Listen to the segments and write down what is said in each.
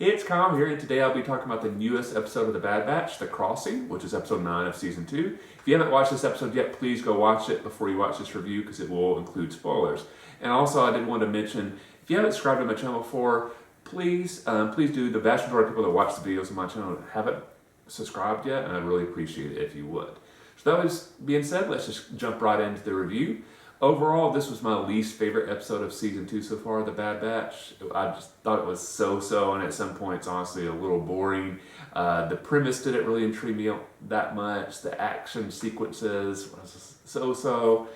It's Kyle here, and today I'll be talking about the newest episode of The Bad Batch, The Crossing, which is episode 9 of season 2. If you haven't watched this episode yet, please go watch it before you watch this review because it will include spoilers. And also, I did want to mention, if you haven't subscribed to my channel before, please do. The vast majority of people that watch the videos on my channel haven't subscribed yet, and I'd really appreciate it if you would. So that being said, let's just jump right into the review. Overall, this was my least favorite episode of season 2 so far, The Bad Batch. I just thought it was so-so, and at some points, honestly, a little boring. The premise didn't really intrigue me that much. The action sequences was so-so.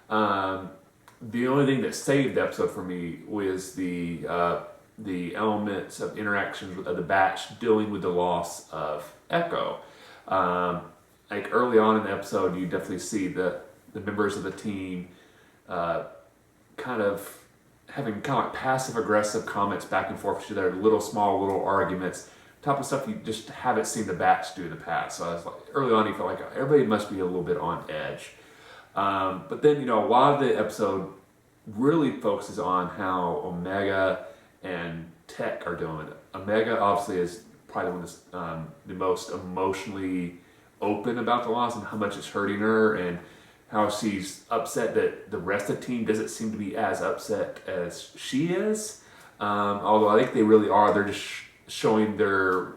The only thing that saved the episode for me was the elements of interactions with the Batch dealing with the loss of Echo. Like early on in the episode, you definitely see the members of the team kind of having like passive-aggressive comments back and forth to their little arguments, type of stuff you just haven't seen the Batch do in the past. So I was like, early on, you felt like everybody must be a little bit on edge. But then, a lot of the episode really focuses on how Omega and Tech are doing. Omega obviously is probably the one that's the most emotionally open about the loss and how much it's hurting her, and how she's upset that the rest of the team doesn't seem to be as upset as she is. Although I think they really are. They're just showing their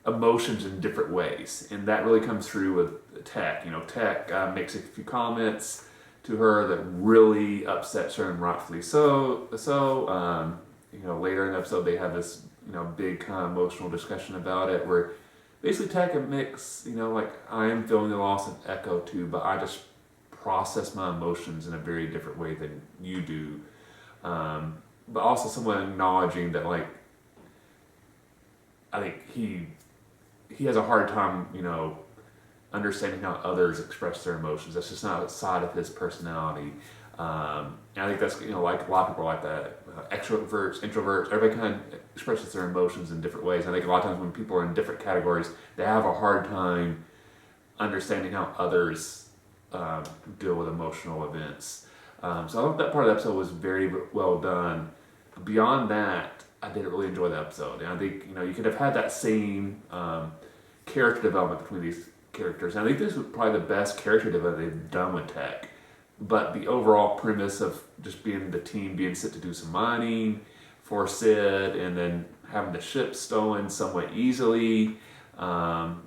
emotions in different ways. And that really comes through with Tech. Tech makes a few comments to her that really upsets her, and rightfully so. Later in the episode, they have this, big kind of emotional discussion about it, where basically Tech admits, like, I am feeling the loss of Echo too, but I just process my emotions in a very different way than you do. But also someone acknowledging that, like, I think he has a hard time, understanding how others express their emotions. That's just not a side of his personality. And I think that's, like a lot of people are like that. Extroverts, introverts, everybody kind of expresses their emotions in different ways. I think a lot of times when people are in different categories, they have a hard time understanding how others deal with emotional events. So I thought that part of the episode was very well done. Beyond that, I didn't really enjoy the episode. And I think, you could have had that same character development between these characters. And I think this was probably the best character development they've done with Tech. But the overall premise of just being the team being sent to do some mining for Sid, and then having the ship stolen somewhat easily, that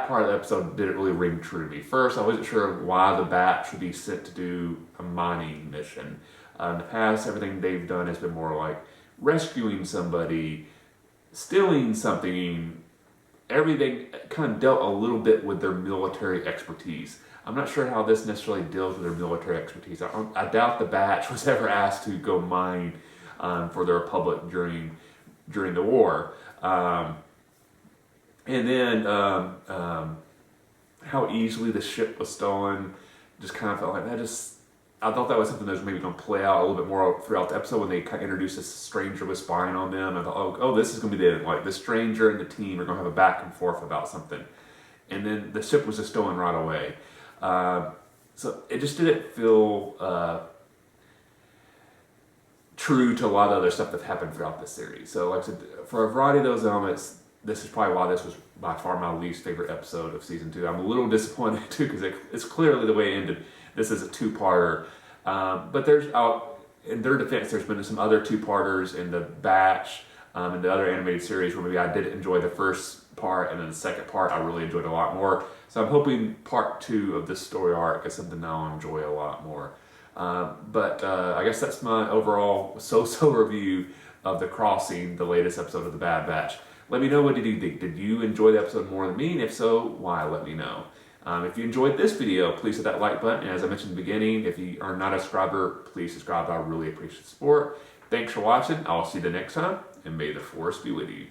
part of the episode didn't really ring true to me. First, I wasn't sure why the Batch would be sent to do a mining mission. In the past, everything they've done has been more like rescuing somebody, stealing something. Everything kind of dealt a little bit with their military expertise. I'm not sure how this necessarily deals with their military expertise. I doubt the Batch was ever asked to go mine for the Republic during the war. And then how easily the ship was stolen just kind of felt like that. I thought that was something that was maybe going to play out a little bit more throughout the episode when they kind of introduced this stranger was spying on them. I thought, oh, this is going to be the end. Like, the stranger and the team are going to have a back and forth about something. And then the ship was just stolen right away. So it just didn't feel true to a lot of other stuff that happened throughout the series. So like I said, for a variety of those elements, this is probably why this was by far my least favorite episode of season 2. I'm a little disappointed too, because it's clearly the way it ended. This is a two-parter. But in their defense, there's been some other two-parters in the Batch, and the other animated series where maybe I did enjoy the first part, and then the second part I really enjoyed a lot more. So I'm hoping part 2 of this story arc is something that I'll enjoy a lot more. But I guess that's my overall so-so review of The Crossing, the latest episode of The Bad Batch. Let me know, what did you think? Did you enjoy the episode more than me? And if so, why? Let me know. If you enjoyed this video, please hit that like button. And as I mentioned in the beginning, if you are not a subscriber, please subscribe. I really appreciate the support. Thanks for watching. I'll see you the next time, and may the Force be with you.